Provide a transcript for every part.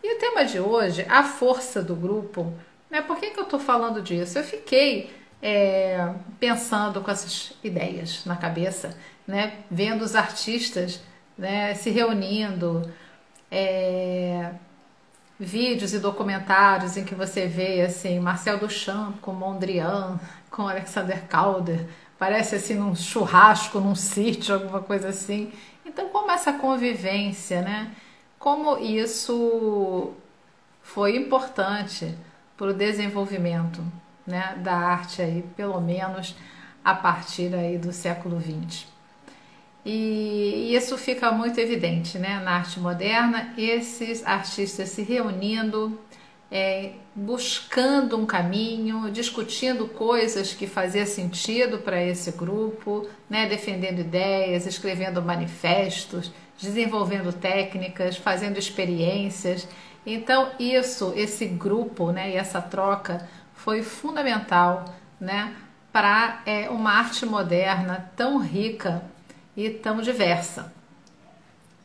E o tema de hoje, a força do grupo, né? Por que eu estou falando disso? Eu fiquei pensando com essas ideias na cabeça, né? Vendo os artistas, né, se reunindo, vídeos e documentários em que você vê assim Marcel Duchamp com Mondrian, com Alexander Calder, parece assim num churrasco, num sítio, alguma coisa assim. Então, como essa convivência, né? Como isso foi importante para o desenvolvimento, né, da arte aí, pelo menos a partir aí do século XX. E isso fica muito evidente, né, na arte moderna, esses artistas se reunindo, buscando um caminho, discutindo coisas que faziam sentido para esse grupo, né, defendendo ideias, escrevendo manifestos, desenvolvendo técnicas, fazendo experiências. Então esse grupo, né, e essa troca foi fundamental, né, para uma arte moderna tão rica e tão diversa,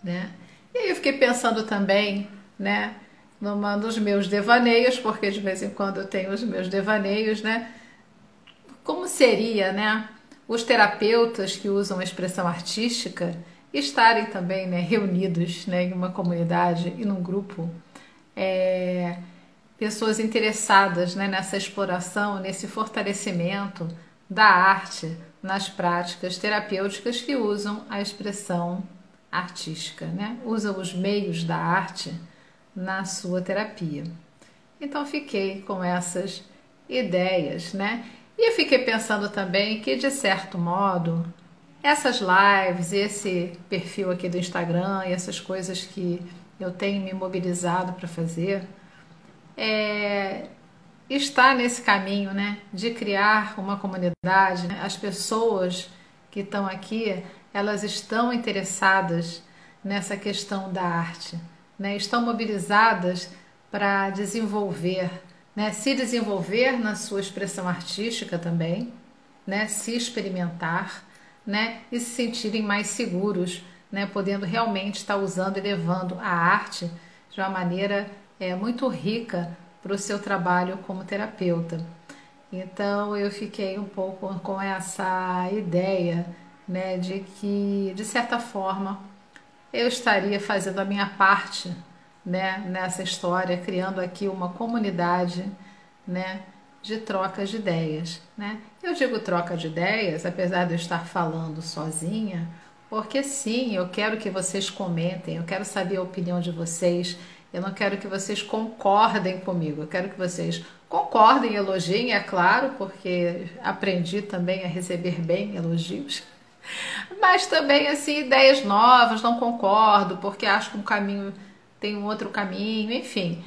né? E aí eu fiquei pensando também, né, numa dos meus devaneios, porque de vez em quando eu tenho os meus devaneios, né? Como seria, né, os terapeutas que usam a expressão artística estarem também, né, reunidos, né, em uma comunidade e num grupo, pessoas interessadas, né, nessa exploração, nesse fortalecimento da arte nas práticas terapêuticas que usam a expressão artística, né? Usam os meios da arte na sua terapia. Então fiquei com essas ideias, né? E eu fiquei pensando também que, de certo modo, essas lives, esse perfil aqui do Instagram e essas coisas que eu tenho me mobilizado para fazer, está nesse caminho, né, de criar uma comunidade. As pessoas que estão aqui, elas estão interessadas nessa questão da arte, né, estão mobilizadas para desenvolver, né, se desenvolver na sua expressão artística também, né, se experimentar, né, e se sentirem mais seguros, né, podendo realmente estar usando e levando a arte de uma maneira muito rica para o seu trabalho como terapeuta. Então eu fiquei um pouco com essa ideia, né, de que, de certa forma, eu estaria fazendo a minha parte, né, nessa história, criando aqui uma comunidade, né, de troca de ideias, né? Eu digo troca de ideias, apesar de eu estar falando sozinha, porque sim, eu quero que vocês comentem, eu quero saber a opinião de vocês, eu não quero que vocês concordem comigo, eu quero que vocês concordem, elogiem, é claro, porque aprendi também a receber bem elogios, mas também assim, ideias novas, não concordo, porque acho que um caminho tem um outro caminho, enfim.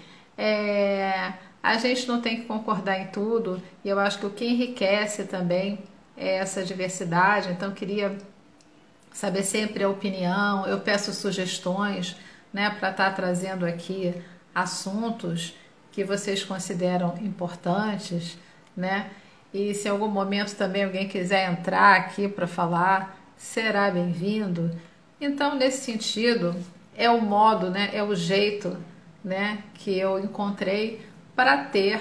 A gente não tem que concordar em tudo, e eu acho que o que enriquece também é essa diversidade. Então queria saber sempre a opinião, eu peço sugestões, né, para estar trazendo aqui assuntos que vocês consideram importantes, né? E se em algum momento também alguém quiser entrar aqui para falar, será bem-vindo. Então, nesse sentido, é o modo, né, é o jeito, né, que eu encontrei para ter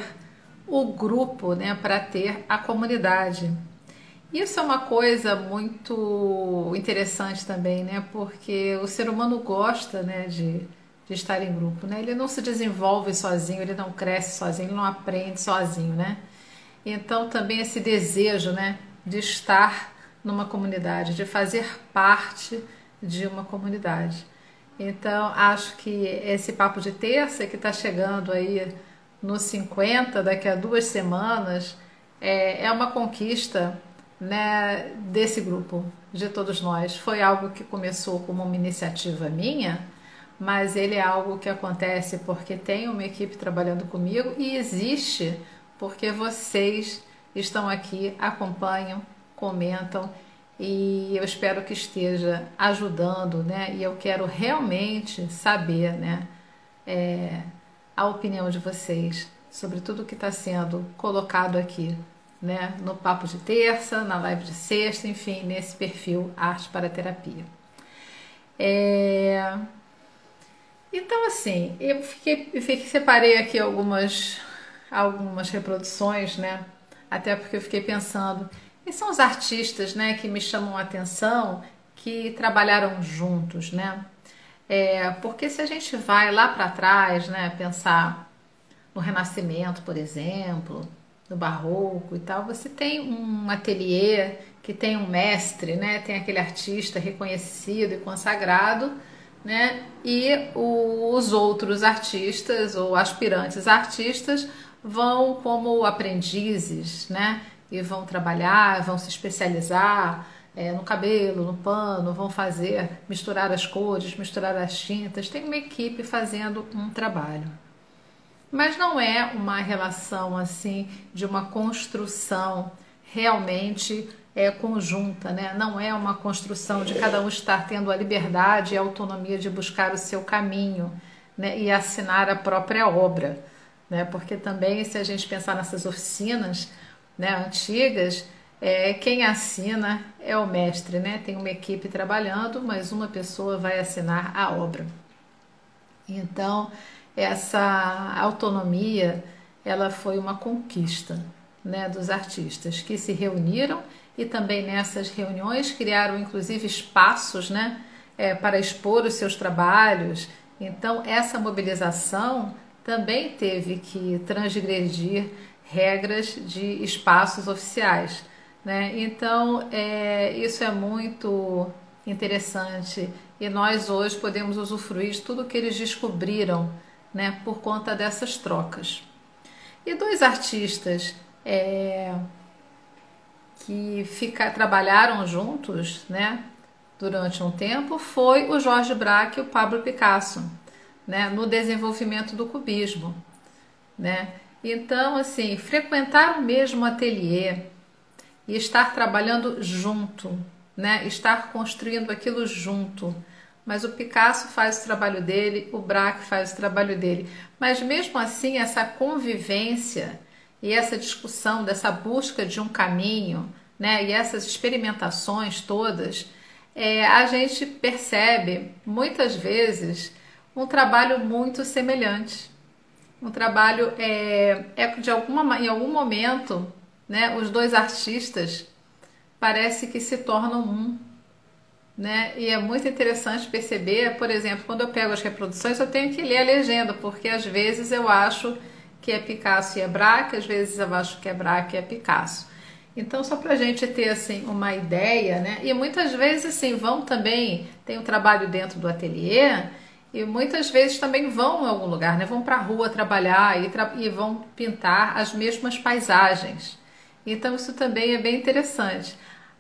o grupo, né, para ter a comunidade. Isso é uma coisa muito interessante também, né, porque o ser humano gosta, né, de estar em grupo, né? Ele não se desenvolve sozinho, ele não cresce sozinho, ele não aprende sozinho, né? Então também esse desejo, né, de estar numa comunidade, de fazer parte de uma comunidade. Então acho que esse papo de terça que está chegando aí nos 50, daqui a 2 semanas, é uma conquista, né, desse grupo, de todos nós. Foi algo que começou como uma iniciativa minha, mas ele é algo que acontece porque tem uma equipe trabalhando comigo e existe porque vocês estão aqui, acompanham, comentam, e eu espero que esteja ajudando, né? E eu quero realmente saber, né, a opinião de vocês sobre tudo que está sendo colocado aqui, né, no papo de terça, na live de sexta, enfim, nesse perfil Arte para Terapia. Então, assim, separei aqui algumas reproduções, né? Até porque eu fiquei pensando, e são os artistas, né, que me chamam a atenção, que trabalharam juntos, né? Porque se a gente vai lá para trás, né, pensar no Renascimento, por exemplo, no Barroco e tal, você tem um ateliê que tem um mestre, né? Tem aquele artista reconhecido e consagrado, né? E os outros artistas ou aspirantes artistas vão como aprendizes, né? E vão trabalhar, vão se especializar no cabelo, no pano, vão misturar as cores, misturar as tintas. Tem uma equipe fazendo um trabalho. Mas não é uma relação assim de uma construção realmente conjunta, né? Não é uma construção de cada um estar tendo a liberdade e a autonomia de buscar o seu caminho, né? E assinar a própria obra, né? Porque também, se a gente pensar nessas oficinas, né, antigas, quem assina é o mestre, né? Tem uma equipe trabalhando, mas uma pessoa vai assinar a obra. Então, essa autonomia, ela foi uma conquista, né, dos artistas que se reuniram e também nessas reuniões criaram inclusive espaços, né, para expor os seus trabalhos. Então, essa mobilização também teve que transgredir regras de espaços oficiais, né? Então, isso é muito interessante e nós hoje podemos usufruir de tudo que eles descobriram, né, por conta dessas trocas. E dois artistas que trabalharam juntos, né, durante um tempo foi o Georges Braque e o Pablo Picasso, né, no desenvolvimento do cubismo, né? Então, assim, frequentar o mesmo ateliê e estar trabalhando junto, né, estar construindo aquilo junto. Mas o Picasso faz o trabalho dele, o Braque faz o trabalho dele. Mas mesmo assim, essa convivência e essa discussão, dessa busca de um caminho, né, e essas experimentações todas, a gente percebe muitas vezes um trabalho muito semelhante. Um trabalho em algum momento, né, os dois artistas parece que se tornam um. Né? E é muito interessante perceber, por exemplo, quando eu pego as reproduções, eu tenho que ler a legenda, porque às vezes eu acho que é Picasso e é Braque, às vezes eu acho que é Braque e é Picasso. Então, só para a gente ter assim uma ideia, né? E muitas vezes assim tem um trabalho dentro do ateliê e muitas vezes também vão a algum lugar, né? Vão para a rua trabalhar e vão pintar as mesmas paisagens. Então, isso também é bem interessante.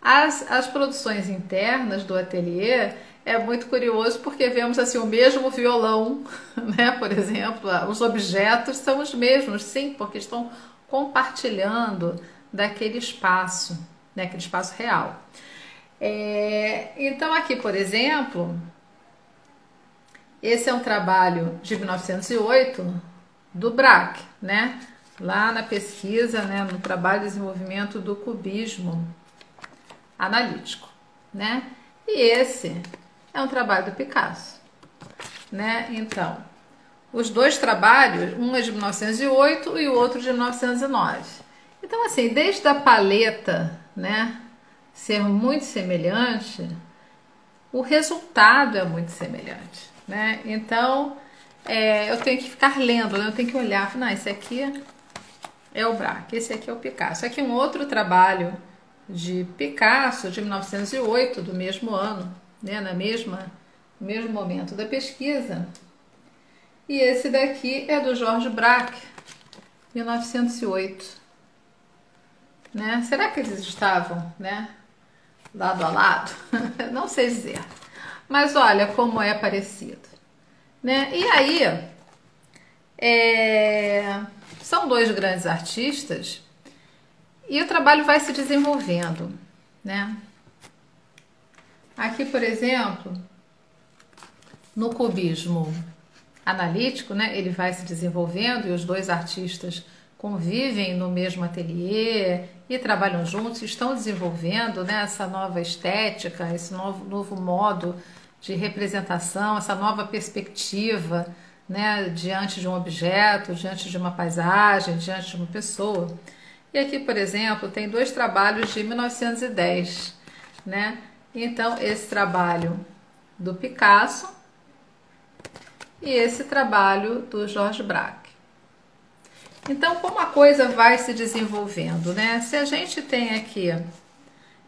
As produções internas do ateliê é muito curioso porque vemos assim o mesmo violão, né? Por exemplo, os objetos são os mesmos, sim, porque estão compartilhando daquele espaço, né? Aquele espaço real. Então aqui, por exemplo, esse é um trabalho de 1908 do Braque, né? Lá na pesquisa, né? No trabalho de desenvolvimento do cubismo analítico, né? E esse é um trabalho do Picasso, né? Então, os dois trabalhos, um é de 1908 e o outro de 1909. Então, assim, desde a paleta, né, ser muito semelhante, o resultado é muito semelhante, né? Então, eu tenho que ficar lendo, né? Eu tenho que olhar, não, esse aqui é o Braque, esse aqui é o Picasso. Aqui um outro trabalho de Picasso, de 1908, do mesmo ano, né, no mesmo momento da pesquisa. E esse daqui é do Georges Braque, 1908. Né? Será que eles estavam, né, lado a lado? Não sei dizer. Mas olha como é parecido. Né? E aí, são dois grandes artistas. E o trabalho vai se desenvolvendo, né? Aqui, por exemplo, no cubismo analítico, né, ele vai se desenvolvendo e os dois artistas convivem no mesmo ateliê e trabalham juntos, estão desenvolvendo, né, essa nova estética, esse novo modo de representação, essa nova perspectiva, né, diante de um objeto, diante de uma paisagem, diante de uma pessoa. E aqui, por exemplo, tem dois trabalhos de 1910, né? Então, esse trabalho do Picasso e esse trabalho do Georges Braque. Então, como a coisa vai se desenvolvendo, né? Se a gente tem aqui,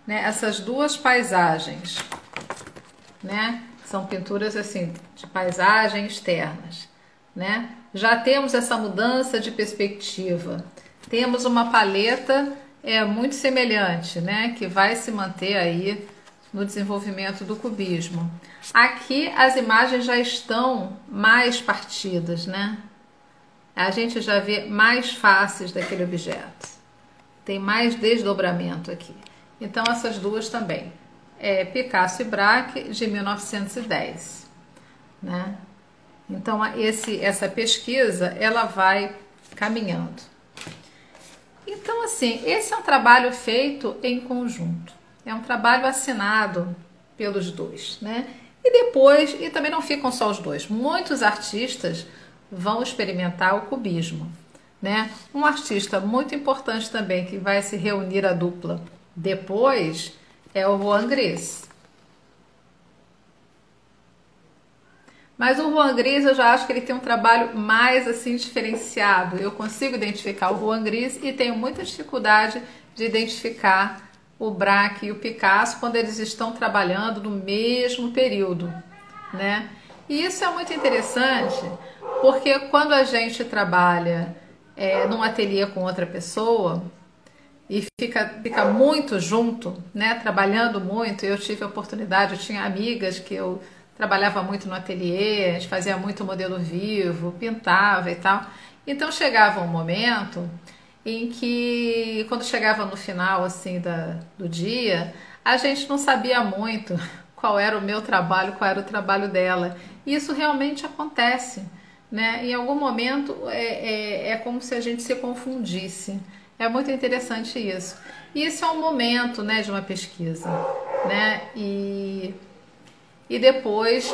né, essas duas paisagens, né? São pinturas assim de paisagem externas, né? Já temos essa mudança de perspectiva. Temos uma paleta muito semelhante, né? Que vai se manter aí no desenvolvimento do cubismo. Aqui as imagens já estão mais partidas, né? A gente já vê mais faces daquele objeto. Tem mais desdobramento aqui. Então essas duas também. Picasso e Braque, de 1910. Né? Então essa pesquisa, ela vai caminhando. Então assim, esse é um trabalho feito em conjunto. É um trabalho assinado pelos dois. Né? E também não ficam só os dois. Muitos artistas vão experimentar o cubismo, né? Um artista muito importante também que vai se reunir à dupla depois é o Juan Gris. Mas o Juan Gris eu já acho que ele tem um trabalho mais assim diferenciado. Eu consigo identificar o Juan Gris e tenho muita dificuldade de identificar o Braque e o Picasso quando eles estão trabalhando no mesmo período, né? E isso é muito interessante, porque quando a gente trabalha num ateliê com outra pessoa e fica muito junto, né, trabalhando muito, eu tive a oportunidade, eu tinha amigas que eu trabalhava muito no ateliê, a gente fazia muito modelo vivo, pintava e tal. Então chegava um momento em que, quando chegava no final assim do dia, a gente não sabia muito qual era o meu trabalho, qual era o trabalho dela. E isso realmente acontece, né? Em algum momento é como se a gente se confundisse. É muito interessante isso. E isso é um momento, né, de uma pesquisa, né? E depois,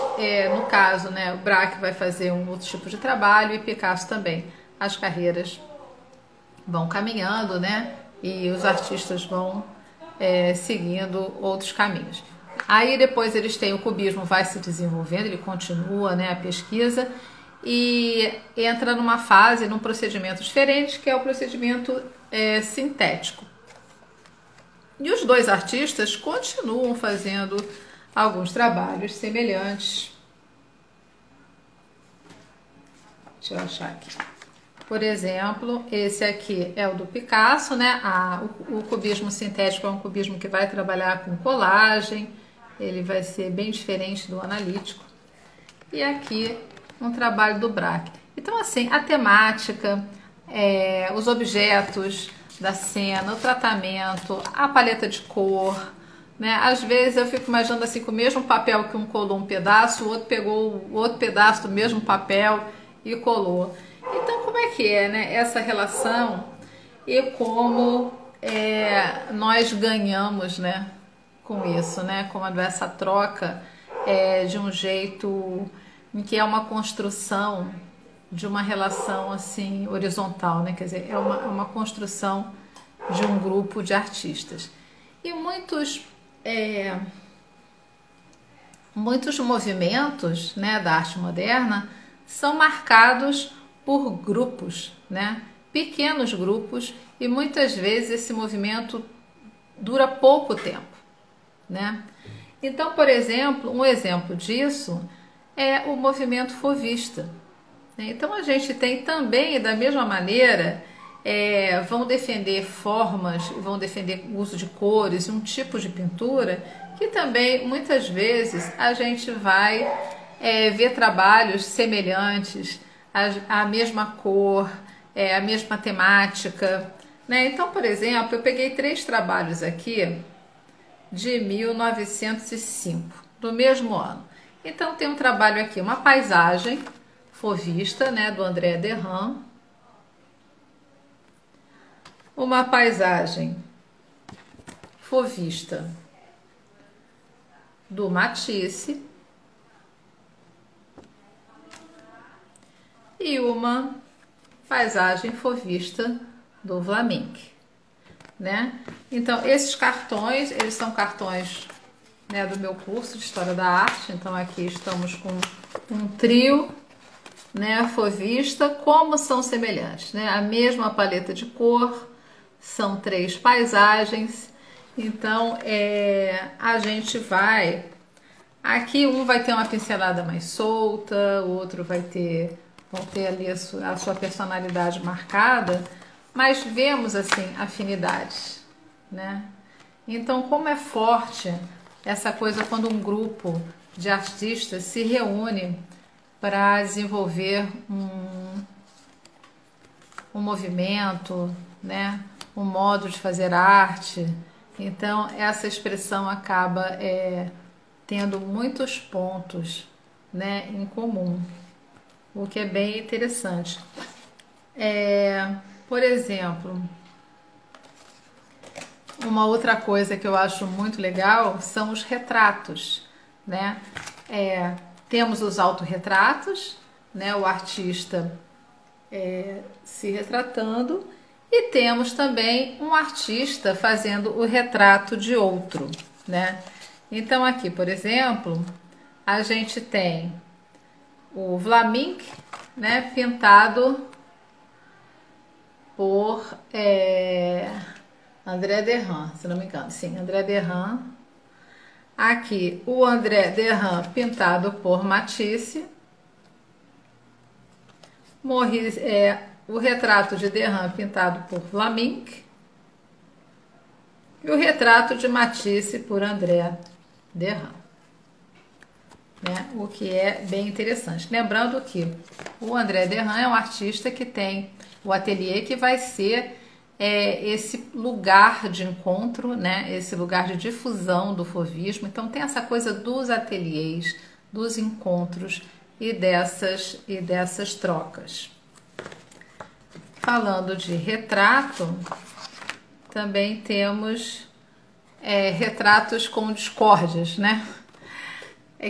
no caso, né, o Braque vai fazer um outro tipo de trabalho e Picasso também. As carreiras vão caminhando, né? E os artistas vão seguindo outros caminhos. Aí depois eles têm o cubismo, vai se desenvolvendo, ele continua, né, a pesquisa e entra numa fase, num procedimento diferente, que é o procedimento sintético. E os dois artistas continuam fazendo alguns trabalhos semelhantes. Deixa eu achar aqui. Por exemplo, esse aqui é o do Picasso, né? O cubismo sintético é um cubismo que vai trabalhar com colagem, ele vai ser bem diferente do analítico. E aqui um trabalho do Braque. Então, assim, a temática, os objetos da cena, o tratamento, a paleta de cor, né? Às vezes eu fico imaginando assim, com o mesmo papel que um colou um pedaço, o outro pegou o outro pedaço do mesmo papel e colou. Então, como é que é, né, essa relação e como nós ganhamos, né, com isso, né, como essa troca de um jeito em que é uma construção de uma relação assim horizontal, né, quer dizer, é uma construção de um grupo de artistas. E muitos movimentos, né, da arte moderna são marcados por grupos, né? Pequenos grupos, e muitas vezes esse movimento dura pouco tempo, né? Então, por exemplo, um exemplo disso é o movimento fauvista. Então a gente tem também, da mesma maneira, vão defender formas, vão defender o uso de cores, um tipo de pintura, que também muitas vezes a gente vai ver trabalhos semelhantes, a mesma cor, a mesma temática, né? Então, por exemplo, eu peguei 3 trabalhos aqui de 1905, do mesmo ano. Então, tem um trabalho aqui, uma paisagem fauvista, né, do André Derain, uma paisagem fauvista do Matisse e uma paisagem fovista do Vlaminck, né? Então, esses cartões, eles são cartões, né, do meu curso de História da Arte. Então, aqui estamos com um trio, né, fovista. Como são semelhantes, né? A mesma paleta de cor, são 3 paisagens. Então, a gente vai... Aqui um vai ter uma pincelada mais solta, o outro vai ter ali a sua personalidade marcada, mas vemos assim afinidades, né? Então, como é forte essa coisa quando um grupo de artistas se reúne para desenvolver um movimento, né? Um modo de fazer arte. Então, essa expressão acaba tendo muitos pontos, né, em comum, o que é bem interessante. Por exemplo, uma outra coisa que eu acho muito legal são os retratos, né? Temos os autorretratos, né? O artista se retratando, e temos também um artista fazendo o retrato de outro, né? Então aqui, por exemplo, a gente tem o Vlaminck, né, pintado por André Derain, se não me engano. Sim, André Derain. Aqui o André Derain pintado por Matisse. O retrato de Derain pintado por Vlaminck. E o retrato de Matisse por André Derain. Né? O que é bem interessante. Lembrando que o André Derain é um artista que tem o ateliê que vai ser esse lugar de encontro, né? Esse lugar de difusão do fovismo. Então tem essa coisa dos ateliês, dos encontros e dessas trocas. Falando de retrato, também temos retratos com discórdias, né?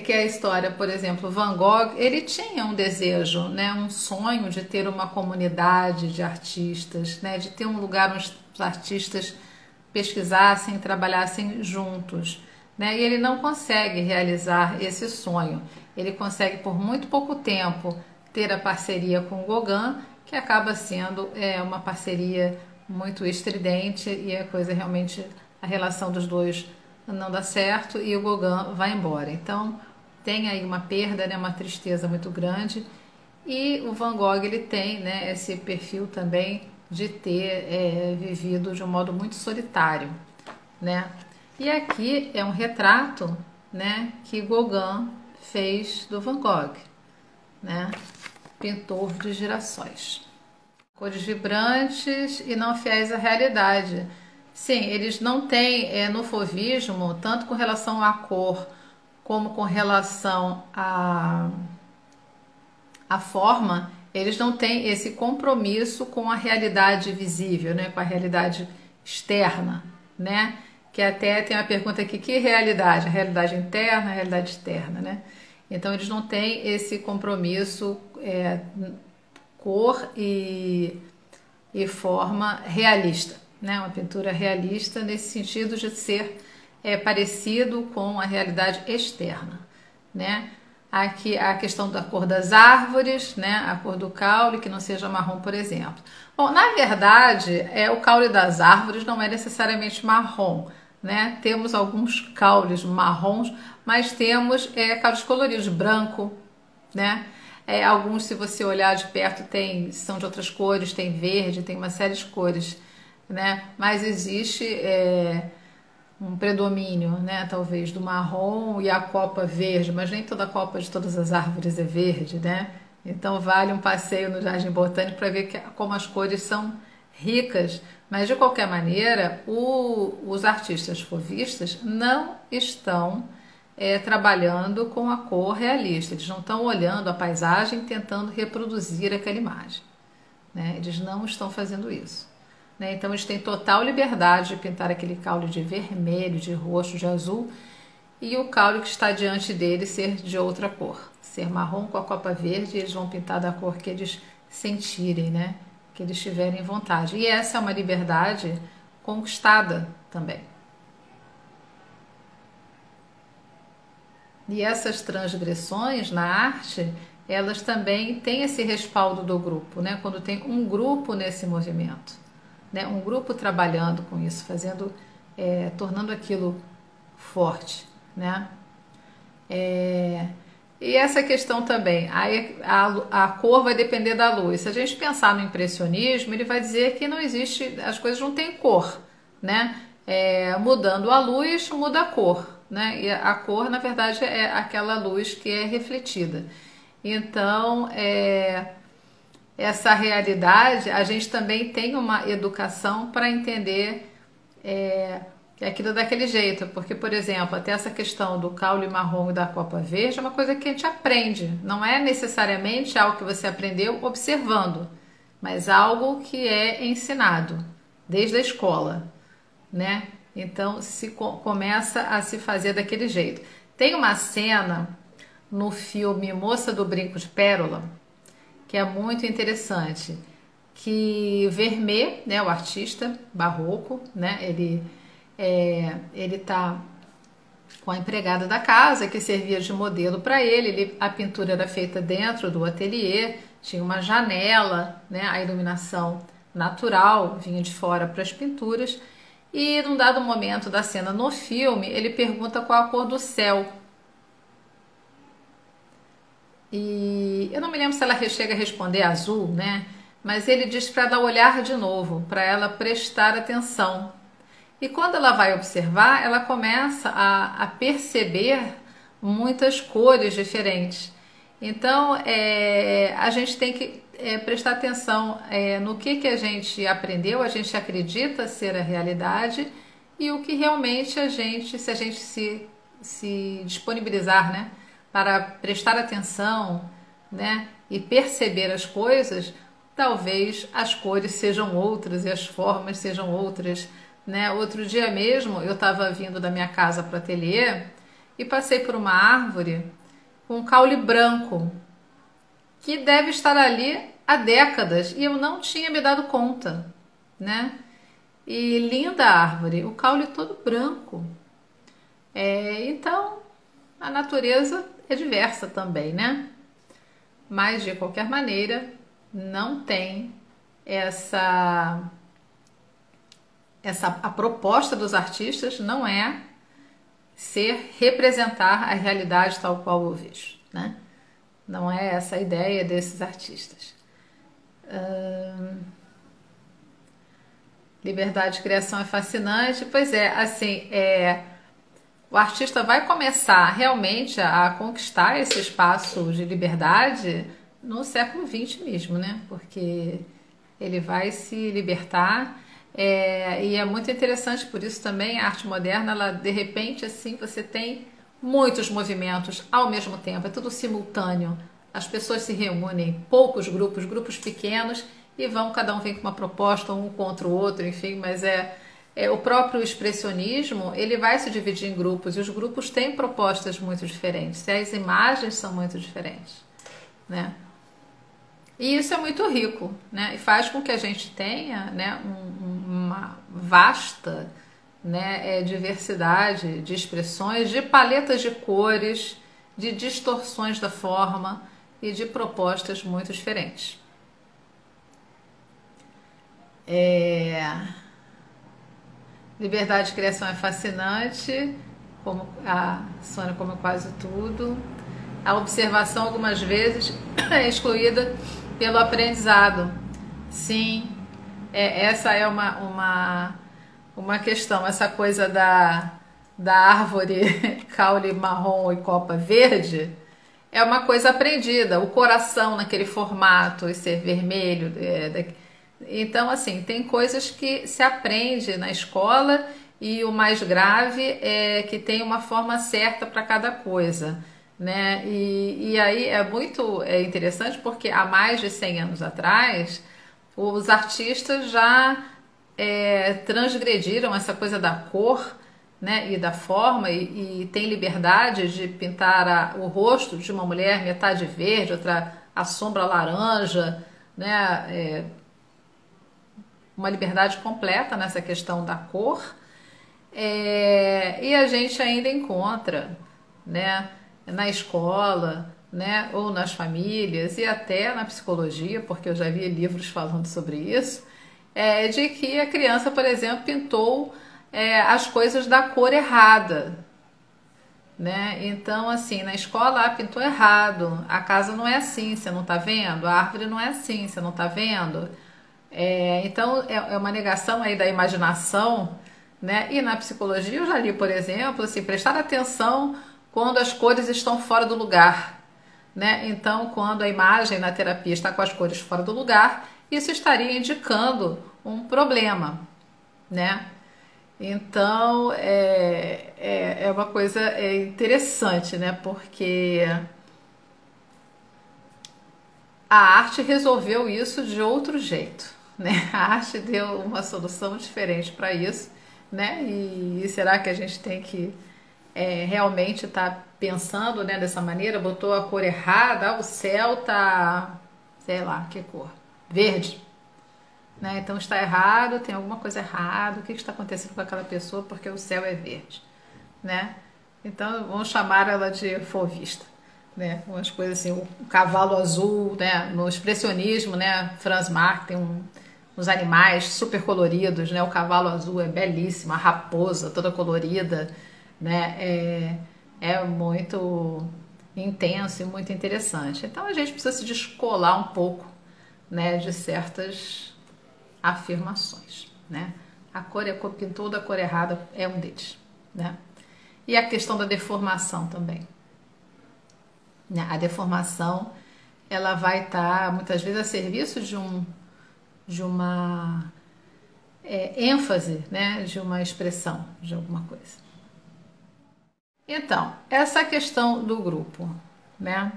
Que é a história, por exemplo, Van Gogh, ele tinha um desejo, né, um sonho de ter uma comunidade de artistas, né, de ter um lugar onde os artistas pesquisassem, trabalhassem juntos, né, e ele não consegue realizar esse sonho. Ele consegue por muito pouco tempo ter a parceria com Gauguin, que acaba sendo uma parceria muito estridente, e a coisa realmente, a relação dos dois não dá certo e o Gauguin vai embora. Então tem aí uma perda, né, uma tristeza muito grande. E o Van Gogh, ele tem, né, esse perfil também de ter vivido de um modo muito solitário, né? E aqui é um retrato, né, que Gauguin fez do Van Gogh, né? Pintor de girassóis. Cores vibrantes e não fiéis à realidade. Sim, eles não têm no fovismo, tanto com relação à cor como com relação à forma, eles não têm esse compromisso com a realidade visível, né? Com a realidade externa, né? Que até tem uma pergunta aqui, que realidade? A realidade interna, a realidade externa, né? Então eles não têm esse compromisso cor e forma realista, né? Uma pintura realista nesse sentido de ser parecido com a realidade externa, né? Aqui a questão da cor das árvores, né? A cor do caule, que não seja marrom, por exemplo. Bom, na verdade, o caule das árvores não é necessariamente marrom, né? Temos alguns caules marrons, mas temos caules coloridos, branco, né? Alguns, se você olhar de perto, são de outras cores, tem verde, tem uma série de cores, né? Mas existe um predomínio, né, talvez do marrom e a copa verde, mas nem toda a copa de todas as árvores é verde, né? Então vale um passeio no Jardim Botânico para ver como as cores são ricas, mas de qualquer maneira os artistas fovistas não estão trabalhando com a cor realista, eles não estão olhando a paisagem tentando reproduzir aquela imagem, né? Eles não estão fazendo isso. Então eles têm total liberdade de pintar aquele caule de vermelho, de roxo, de azul, e o caule que está diante dele ser de outra cor, ser marrom com a copa verde. Eles vão pintar da cor que eles sentirem, né? Que eles tiverem vontade. E essa é uma liberdade conquistada também. E essas transgressões na arte, elas também têm esse respaldo do grupo, né? Quando tem um grupo nesse movimento, né? Um grupo trabalhando com isso, fazendo, tornando aquilo forte, né? E essa questão também, a cor vai depender da luz. Se a gente pensar no impressionismo, ele vai dizer que não existe, as coisas não têm cor, né? Mudando a luz, muda a cor, né? E a cor, na verdade, é aquela luz que é refletida. Então, essa realidade, a gente também tem uma educação para entender que é aquilo daquele jeito, porque, por exemplo, até essa questão do caule marrom e da copa verde é uma coisa que a gente aprende, não é necessariamente algo que você aprendeu observando, mas algo que é ensinado desde a escola, né? Então começa a se fazer daquele jeito. Tem uma cena no filme Moça do Brinco de Pérola que é muito interessante, que Vermeer, né, o artista barroco, né, ele tá com a empregada da casa que servia de modelo para ele. A pintura era feita dentro do ateliê, tinha uma janela, né, a iluminação natural vinha de fora para as pinturas. E num dado momento da cena no filme, ele pergunta qual a cor do céu. E eu não me lembro se ela chega a responder azul, né? Mas ele diz para ela olhar de novo, para ela prestar atenção. E quando ela vai observar, ela começa a perceber muitas cores diferentes. Então, a gente tem que prestar atenção no que a gente aprendeu, a gente acredita ser a realidade, e o que realmente a gente, se a gente se disponibilizar, né, para prestar atenção, né, e perceber as coisas, talvez as cores sejam outras e as formas sejam outras, né? Outro dia mesmo eu estava vindo da minha casa para o ateliê e passei por uma árvore com um caule branco que deve estar ali há décadas e eu não tinha me dado conta, né? E linda árvore, o caule todo branco. Então a natureza é diversa também, né? Mas de qualquer maneira não tem a proposta dos artistas não é representar a realidade tal qual eu vejo, né? Não é essa a ideia desses artistas. Liberdade de criação é fascinante. Pois é, assim, o artista vai começar realmente a conquistar esse espaço de liberdade no século XX mesmo, né? Porque ele vai se libertar. E é muito interessante por isso também a arte moderna, ela de repente assim você tem muitos movimentos ao mesmo tempo, é tudo simultâneo, as pessoas se reúnem, poucos grupos pequenos e cada um vem com uma proposta, um contra o outro, enfim, mas o próprio expressionismo, ele vai se dividir em grupos e os grupos têm propostas muito diferentes, e as imagens são muito diferentes, né? E isso é muito rico, né? E faz com que a gente tenha, né, uma vasta, né, diversidade de expressões, de paletas de cores, de distorções da forma e de propostas muito diferentes. Liberdade de criação é fascinante, como a Sônia, como quase tudo. A observação algumas vezes é excluída pelo aprendizado. Sim, essa é uma questão, essa coisa da árvore caule marrom e copa verde é uma coisa aprendida, o coração naquele formato e ser vermelho. Então, assim, tem coisas que se aprende na escola e o mais grave é que tem uma forma certa para cada coisa, né? E aí é muito interessante porque há mais de 100 anos atrás os artistas já transgrediram essa coisa da cor, né, e da forma, e tem liberdade de pintar o rosto de uma mulher metade verde, outra a sombra laranja, né, uma liberdade completa nessa questão da cor. E a gente ainda encontra, né, na escola, né, ou nas famílias e até na psicologia, porque eu já vi livros falando sobre isso, de que a criança, por exemplo, pintou as coisas da cor errada, né? Então, assim, na escola pintou errado, a casa não é assim, você não tá vendo? A árvore não é assim, você não tá vendo? Então, é uma negação aí da imaginação, né? E na psicologia eu já li, por exemplo, assim, prestar atenção quando as cores estão fora do lugar, né? Então, quando a imagem na terapia está com as cores fora do lugar, isso estaria indicando um problema, né? Então, é uma coisa interessante, né? Porque a arte resolveu isso de outro jeito, né? A arte deu uma solução diferente para isso, né? E será que a gente tem que realmente estar pensando, né, dessa maneira? Botou a cor errada, o céu tá, sei lá, que cor? Verde. Né? Então está errado, tem alguma coisa errada, o que está acontecendo com aquela pessoa porque o céu é verde, né? Então vamos chamar ela de fauvista, né? Umas coisas assim, o cavalo azul, né? No expressionismo, né? Franz Marc tem uns animais super coloridos, né? O cavalo azul é belíssimo, a raposa toda colorida, né? É muito intenso e muito interessante. Então a gente precisa se descolar um pouco, né? De certas afirmações, né? A cor pintou da cor errada é um deles, né? E a questão da deformação também, né? A deformação ela vai estar muitas vezes a serviço de uma ênfase, né? De uma expressão de alguma coisa. Então, essa questão do grupo, né?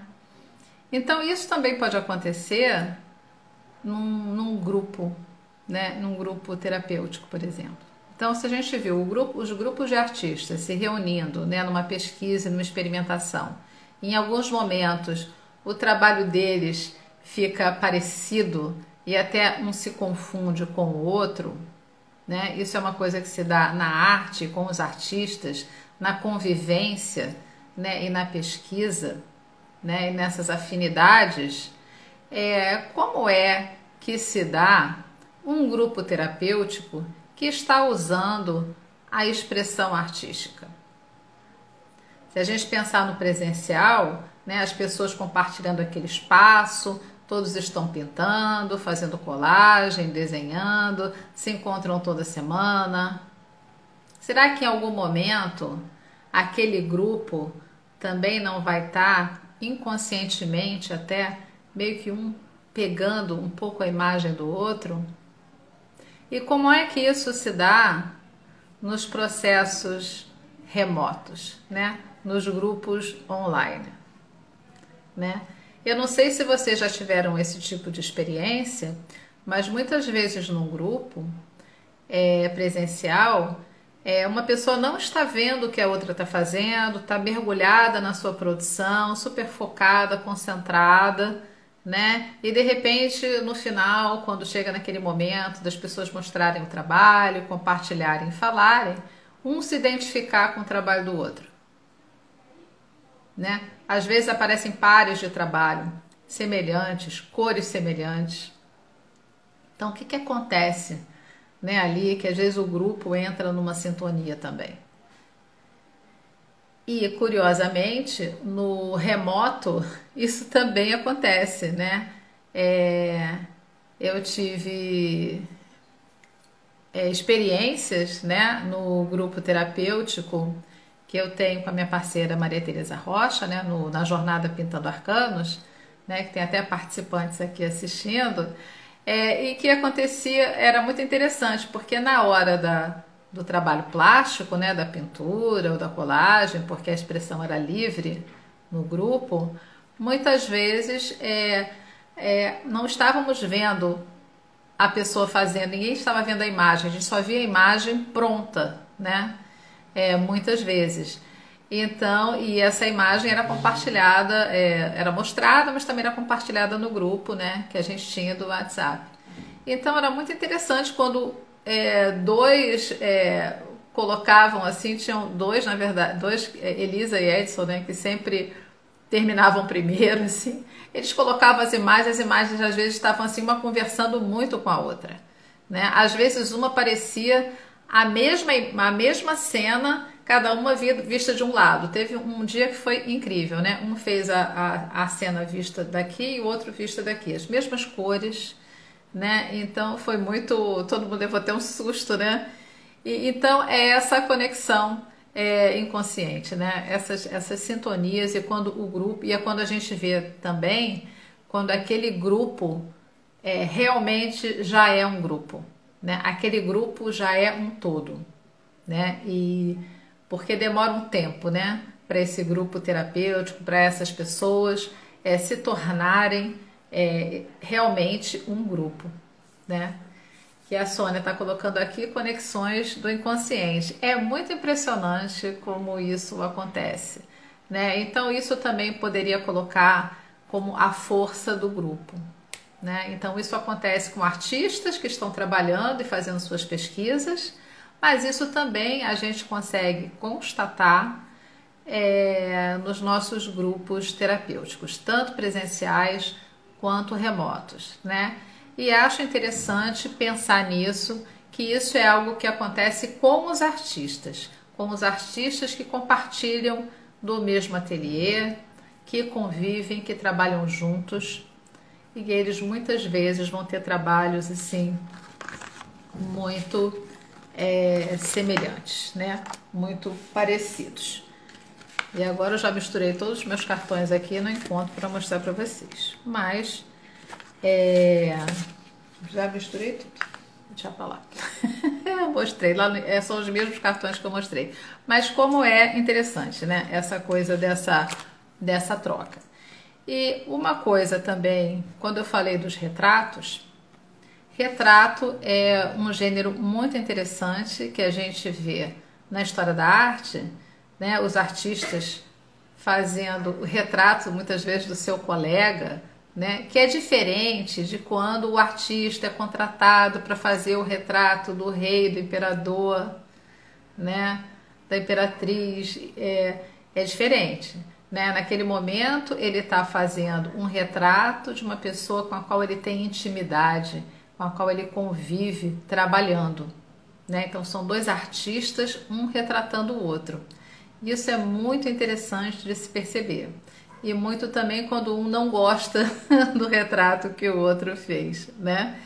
Então isso também pode acontecer num grupo, né, num grupo terapêutico, por exemplo. Então, se a gente viu os grupos de artistas se reunindo, né, numa pesquisa, numa experimentação, em alguns momentos o trabalho deles fica parecido e até um se confunde com o outro, né? Isso é uma coisa que se dá na arte, com os artistas, na convivência, né, e na pesquisa, né, e nessas afinidades. Como é que se dá um grupo terapêutico que está usando a expressão artística? Se a gente pensar no presencial, né, as pessoas compartilhando aquele espaço, todos estão pintando, fazendo colagem, desenhando, se encontram toda semana. Será que em algum momento aquele grupo também não vai estar inconscientemente até meio que um pegando um pouco a imagem do outro? E como é que isso se dá nos processos remotos, né? Nos grupos online, né? Eu não sei se vocês já tiveram esse tipo de experiência, mas muitas vezes num grupo presencial, uma pessoa não está vendo o que a outra está fazendo, está mergulhada na sua produção, super focada, concentrada, né? E de repente, no final, quando chega naquele momento das pessoas mostrarem o trabalho, compartilharem, falarem, um se identificar com o trabalho do outro, né? Às vezes aparecem pares de trabalho semelhantes, cores semelhantes. Então, o que acontece, né, ali, que às vezes o grupo entra numa sintonia também? E, curiosamente, no remoto, isso também acontece, né? Eu tive experiências, né, no grupo terapêutico que eu tenho com a minha parceira Maria Tereza Rocha, né, na jornada Pintando Arcanos, né, que tem até participantes aqui assistindo, e que acontecia, era muito interessante, porque na hora do trabalho plástico, né, da pintura ou da colagem, porque a expressão era livre no grupo, muitas vezes não estávamos vendo a pessoa fazendo, ninguém estava vendo a imagem, a gente só via a imagem pronta, né? muitas vezes. Então, e essa imagem era compartilhada, era mostrada, mas também era compartilhada no grupo, né, que a gente tinha do WhatsApp. Então era muito interessante quando dois colocavam assim, tinham dois, na verdade, Elisa e Edson, né, que sempre terminavam primeiro, assim. Eles colocavam as imagens às vezes estavam assim, uma conversando muito com a outra, né? Às vezes uma parecia a mesma cena, cada uma vista de um lado. Teve um dia que foi incrível, né? Um fez a cena vista daqui e o outro vista daqui, as mesmas cores, né? Então foi muito, todo mundo levou até um susto, né? Então é essa conexão inconsciente, né? Essas sintonias, e quando o grupo, e é quando a gente vê também quando aquele grupo realmente já é um grupo, né? Aquele grupo já é um todo, né? E porque demora um tempo, né, para esse grupo terapêutico, para essas pessoas se tornarem realmente um grupo, né? Que a Sônia está colocando aqui, conexões do inconsciente. É muito impressionante como isso acontece, né? Então isso também poderia colocar como a força do grupo, né? Então isso acontece com artistas que estão trabalhando e fazendo suas pesquisas, mas isso também a gente consegue constatar nos nossos grupos terapêuticos, tanto presenciais quanto remotos, né? E acho interessante pensar nisso, que isso é algo que acontece com os artistas que compartilham do mesmo ateliê, que convivem, que trabalham juntos, e eles muitas vezes vão ter trabalhos assim muito semelhantes, né? Muito parecidos. E agora eu já misturei todos os meus cartões aqui no encontro para mostrar para vocês, mas já misturei tudo. Deixa pra lá. Eu mostrei lá, são os mesmos cartões que eu mostrei, mas como é interessante, né, essa coisa dessa troca. E uma coisa também, quando eu falei dos retratos, retrato é um gênero muito interessante que a gente vê na história da arte, né, os artistas fazendo o retrato muitas vezes do seu colega, né, que é diferente de quando o artista é contratado para fazer o retrato do rei, do imperador, né, da imperatriz. É diferente, né? Naquele momento ele está fazendo um retrato de uma pessoa com a qual ele tem intimidade, com a qual ele convive trabalhando, né? Então são dois artistas, um retratando o outro. Isso é muito interessante de se perceber. E muito também quando um não gosta do retrato que o outro fez, né?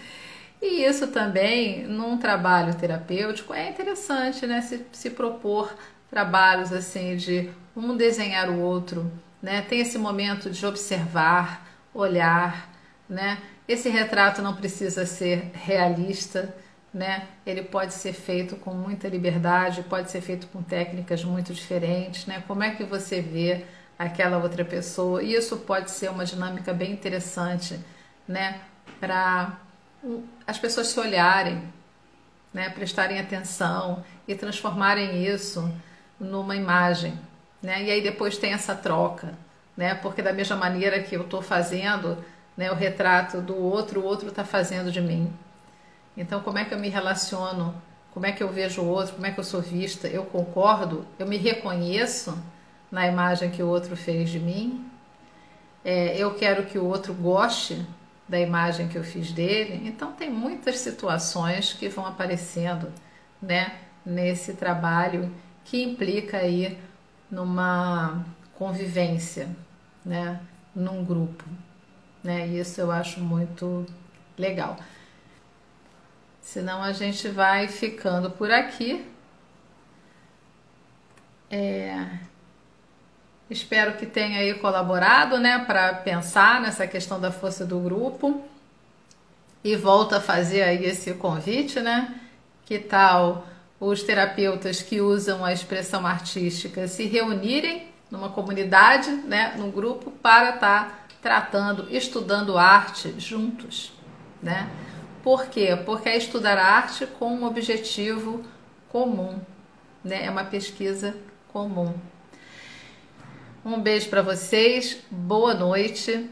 E isso também, num trabalho terapêutico, é interessante, né? Se propor trabalhos assim de um desenhar o outro, né? Tem esse momento de observar, olhar, né? Esse retrato não precisa ser realista, né? Ele pode ser feito com muita liberdade, pode ser feito com técnicas muito diferentes, né? Como é que você vê aquela outra pessoa? E isso pode ser uma dinâmica bem interessante, né, para as pessoas se olharem, né, prestarem atenção e transformarem isso numa imagem, né? E aí depois tem essa troca, né? Porque da mesma maneira que eu estou fazendo, né, o retrato do outro, o outro está fazendo de mim. Então como é que eu me relaciono? Como é que eu vejo o outro? Como é que eu sou vista? Eu concordo? Eu me reconheço na imagem que o outro fez de mim? Eu quero que o outro goste da imagem que eu fiz dele? Então tem muitas situações que vão aparecendo, né, nesse trabalho que implica aí numa convivência, né, num grupo, né? Isso eu acho muito legal. Senão a gente vai ficando por aqui. Espero que tenha aí colaborado, né, para pensar nessa questão da força do grupo. E volto a fazer aí esse convite, né? Que tal os terapeutas que usam a expressão artística se reunirem numa comunidade, né, num grupo, para estar tratando, estudando arte juntos, né? Por quê? Porque é estudar arte com um objetivo comum, né? É uma pesquisa comum. Um beijo para vocês, boa noite.